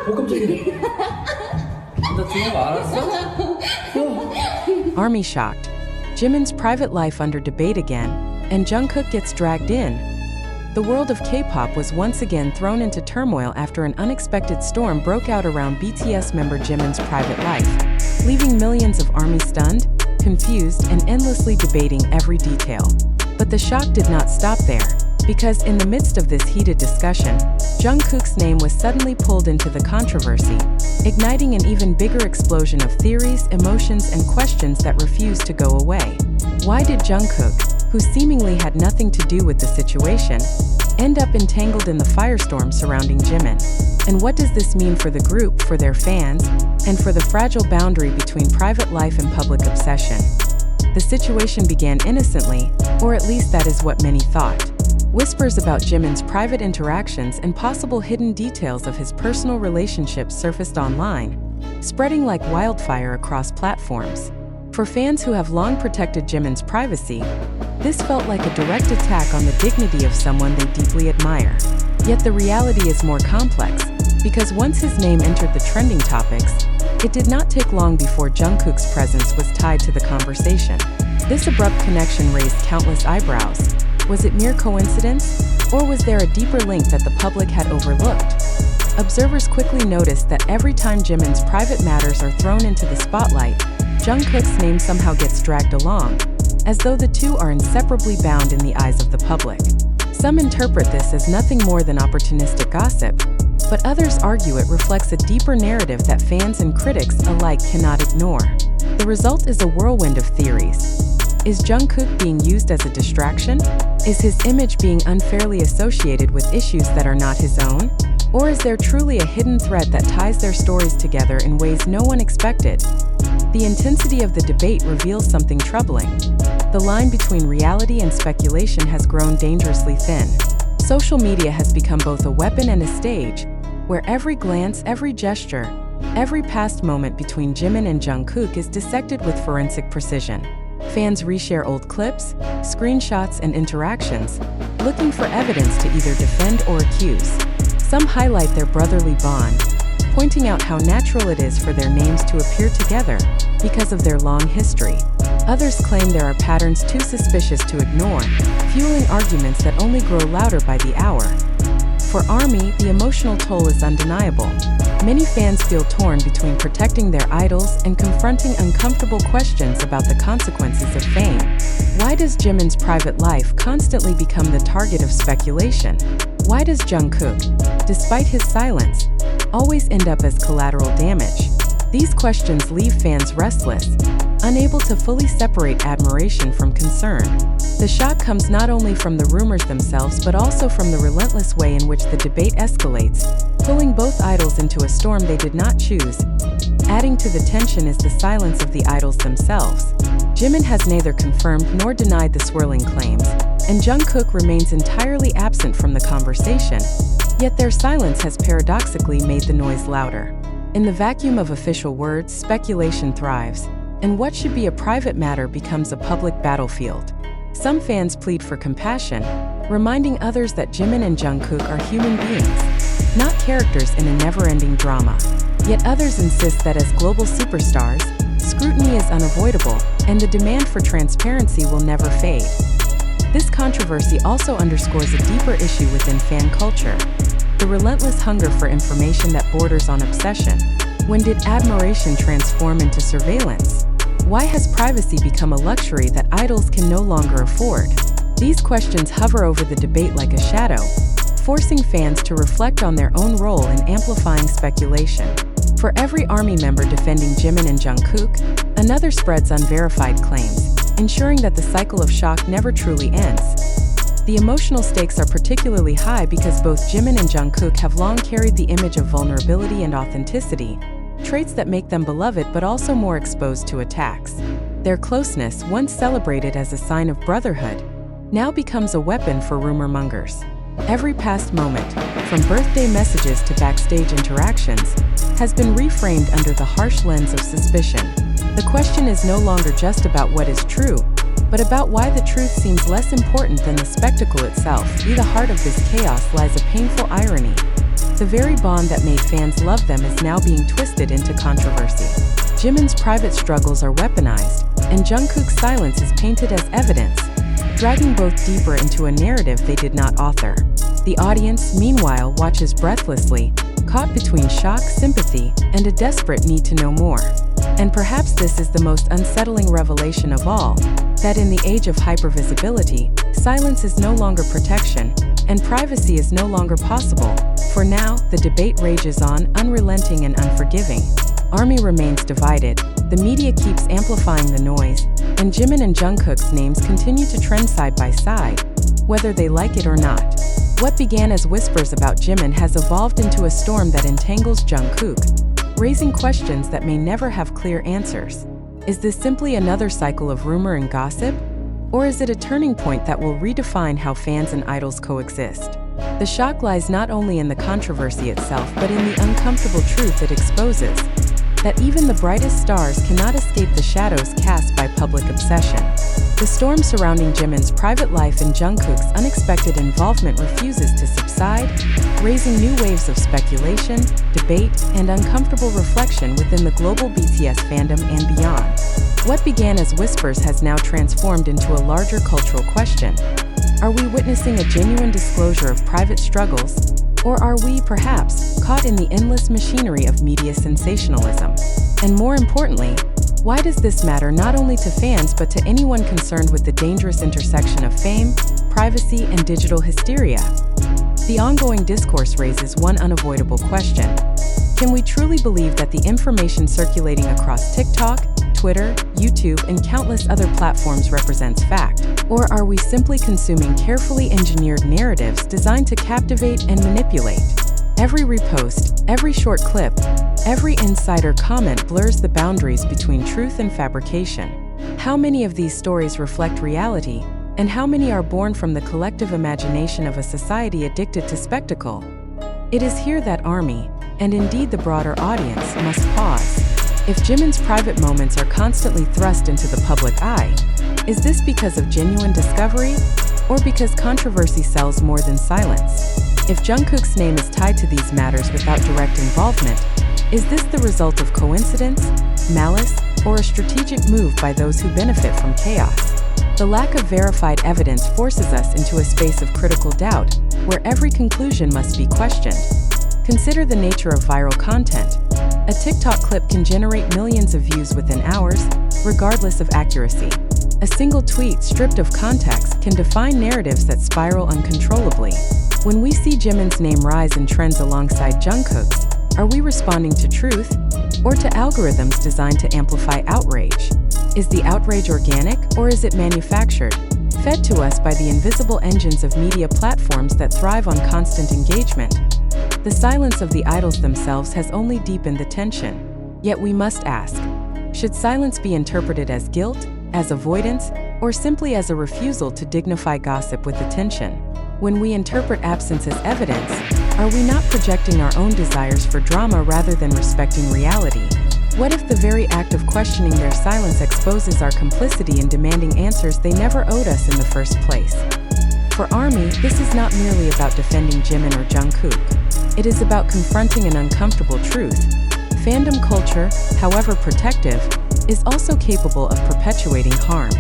깜짝이야. 나 죽은 거 알았어? Army shocked. Jimin's private life under debate again, and Jungkook gets dragged in. The world of K-pop was once again thrown into turmoil after an unexpected storm broke out around BTS member Jimin's private life, leaving millions of ARMY stunned, confused, and endlessly debating every detail. But the shock did not stop there, because in the midst of this heated discussion, Jungkook's name was suddenly pulled into the controversy, igniting an even bigger explosion of theories, emotions, and questions that refused to go away. Why did Jungkook, who seemingly had nothing to do with the situation, end up entangled in the firestorm surrounding Jimin? And what does this mean for the group, for their fans, and for the fragile boundary between private life and public obsession? The situation began innocently, or at least that is what many thought. Whispers about Jimin's private interactions and possible hidden details of his personal relationships surfaced online, spreading like wildfire across platforms. For fans who have long protected Jimin's privacy, this felt like a direct attack on the dignity of someone they deeply admire. Yet the reality is more complex, because once his name entered the trending topics, it did not take long before Jungkook's presence was tied to the conversation. This abrupt connection raised countless eyebrows. Was it mere coincidence, or was there a deeper link that the public had overlooked? Observers quickly noticed that every time Jimin's private matters are thrown into the spotlight, Jungkook's name somehow gets dragged along, as though the two are inseparably bound in the eyes of the public. Some interpret this as nothing more than opportunistic gossip, but others argue it reflects a deeper narrative that fans and critics alike cannot ignore. The result is a whirlwind of theories. Is Jungkook being used as a distraction? Is his image being unfairly associated with issues that are not his own? Or is there truly a hidden thread that ties their stories together in ways no one expected? The intensity of the debate reveals something troubling. The line between reality and speculation has grown dangerously thin. Social media has become both a weapon and a stage, where every glance, every gesture, every past moment between Jimin and Jungkook is dissected with forensic precision. Fans reshare old clips, screenshots, and interactions, looking for evidence to either defend or accuse. Some highlight their brotherly bond, pointing out how natural it is for their names to appear together because of their long history. Others claim there are patterns too suspicious to ignore, fueling arguments that only grow louder by the hour. For ARMY, the emotional toll is undeniable. Many fans feel torn between protecting their idols and confronting uncomfortable questions about the consequences of fame. Why does Jimin's private life constantly become the target of speculation? Why does Jungkook, despite his silence, always end up as collateral damage? These questions leave fans restless, unable to fully separate admiration from concern. The shock comes not only from the rumors themselves but also from the relentless way in which the debate escalates, pulling both idols into a storm they did not choose. Adding to the tension is the silence of the idols themselves. Jimin has neither confirmed nor denied the swirling claims, and Jungkook remains entirely absent from the conversation, yet their silence has paradoxically made the noise louder. In the vacuum of official words, speculation thrives, and what should be a private matter becomes a public battlefield. Some fans plead for compassion, reminding others that Jimin and Jungkook are human beings, not characters in a never-ending drama. Yet others insist that as global superstars, scrutiny is unavoidable, and the demand for transparency will never fade. This controversy also underscores a deeper issue within fan culture: the relentless hunger for information that borders on obsession. When did admiration transform into surveillance? Why has privacy become a luxury that idols can no longer afford? These questions hover over the debate like a shadow, forcing fans to reflect on their own role in amplifying speculation. For every ARMY member defending Jimin and Jungkook, another spreads unverified claims, ensuring that the cycle of shock never truly ends. The emotional stakes are particularly high because both Jimin and Jungkook have long carried the image of vulnerability and authenticity, traits that make them beloved but also more exposed to attacks. Their closeness, once celebrated as a sign of brotherhood, now becomes a weapon for rumor mongers. Every past moment, from birthday messages to backstage interactions, has been reframed under the harsh lens of suspicion. The question is no longer just about what is true, but about why the truth seems less important than the spectacle itself. At the heart of this chaos lies a painful irony. The very bond that made fans love them is now being twisted into controversy. Jimin's private struggles are weaponized, and Jungkook's silence is painted as evidence, dragging both deeper into a narrative they did not author. The audience, meanwhile, watches breathlessly, caught between shock, sympathy, and a desperate need to know more. And perhaps this is the most unsettling revelation of all, that in the age of hypervisibility, silence is no longer protection, and privacy is no longer possible. For now, the debate rages on, unrelenting and unforgiving. ARMY remains divided, the media keeps amplifying the noise, and Jimin and Jungkook's names continue to trend side by side, whether they like it or not. What began as whispers about Jimin has evolved into a storm that entangles Jungkook, raising questions that may never have clear answers. Is this simply another cycle of rumor and gossip? Or is it a turning point that will redefine how fans and idols coexist? The shock lies not only in the controversy itself but in the uncomfortable truth it exposes, that even the brightest stars cannot escape the shadows cast by public obsession. The storm surrounding Jimin's private life and Jungkook's unexpected involvement refuses to subside, raising new waves of speculation, debate, and uncomfortable reflection within the global BTS fandom and beyond. What began as whispers has now transformed into a larger cultural question. Are we witnessing a genuine disclosure of private struggles, or are we, perhaps, caught in the endless machinery of media sensationalism? And more importantly, why does this matter not only to fans but to anyone concerned with the dangerous intersection of fame, privacy, and digital hysteria? The ongoing discourse raises one unavoidable question. Can we truly believe that the information circulating across TikTok, Twitter, YouTube, and countless other platforms represents fact? Or are we simply consuming carefully engineered narratives designed to captivate and manipulate? Every repost, every short clip, every insider comment blurs the boundaries between truth and fabrication. How many of these stories reflect reality, and how many are born from the collective imagination of a society addicted to spectacle? It is here that ARMY, and indeed the broader audience, must pause. If Jimin's private moments are constantly thrust into the public eye, is this because of genuine discovery, or because controversy sells more than silence? If Jungkook's name is tied to these matters without direct involvement, is this the result of coincidence, malice, or a strategic move by those who benefit from chaos? The lack of verified evidence forces us into a space of critical doubt, where every conclusion must be questioned. Consider the nature of viral content. A TikTok clip can generate millions of views within hours, regardless of accuracy. A single tweet stripped of context can define narratives that spiral uncontrollably. When we see Jimin's name rise in trends alongside Jungkook's, are we responding to truth, or to algorithms designed to amplify outrage? Is the outrage organic, or is it manufactured, fed to us by the invisible engines of media platforms that thrive on constant engagement? The silence of the idols themselves has only deepened the tension. Yet we must ask, should silence be interpreted as guilt, as avoidance, or simply as a refusal to dignify gossip with attention? When we interpret absence as evidence, are we not projecting our own desires for drama rather than respecting reality? What if the very act of questioning their silence exposes our complicity in demanding answers they never owed us in the first place? For ARMY, this is not merely about defending Jimin or Jungkook. It is about confronting an uncomfortable truth. Fandom culture, however protective, is also capable of perpetuating harm.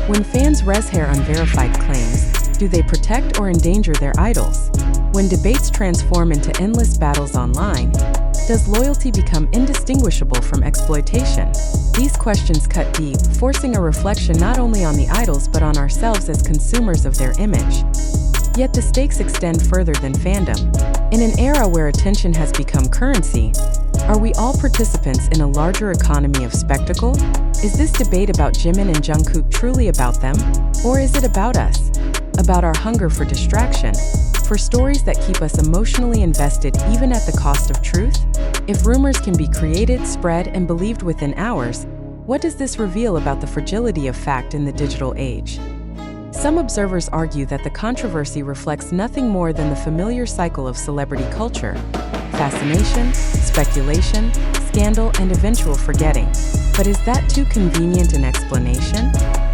When fans res-hair unverified claims, do they protect or endanger their idols? When debates transform into endless battles online, does loyalty become indistinguishable from exploitation? These questions cut deep, forcing a reflection not only on the idols but on ourselves as consumers of their image. Yet the stakes extend further than fandom. In an era where attention has become currency, are we all participants in a larger economy of spectacle? Is this debate about Jimin and Jungkook truly about them? Or is it about us? About our hunger for distraction? For stories that keep us emotionally invested even at the cost of truth? If rumors can be created, spread, and believed within hours, what does this reveal about the fragility of fact in the digital age? Some observers argue that the controversy reflects nothing more than the familiar cycle of celebrity culture: fascination, speculation, scandal, and eventual forgetting. But is that too convenient an explanation?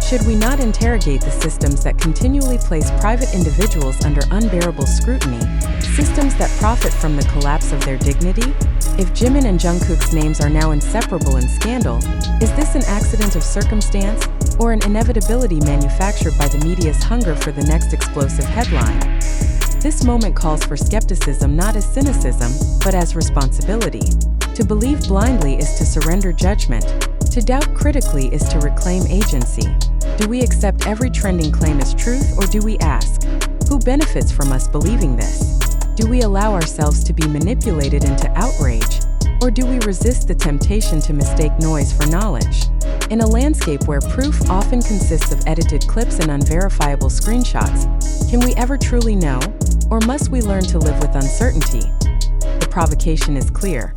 Should we not interrogate the systems that continually place private individuals under unbearable scrutiny, systems that profit from the collapse of their dignity? If Jimin and Jungkook's names are now inseparable in scandal, is this an accident of circumstance, or an inevitability manufactured by the media's hunger for the next explosive headline? This moment calls for skepticism not as cynicism, but as responsibility. To believe blindly is to surrender judgment. To doubt critically is to reclaim agency. Do we accept every trending claim as truth, or do we ask, who benefits from us believing this? Do we allow ourselves to be manipulated into outrage, or do we resist the temptation to mistake noise for knowledge? In a landscape where proof often consists of edited clips and unverifiable screenshots, can we ever truly know, or must we learn to live with uncertainty? The provocation is clear.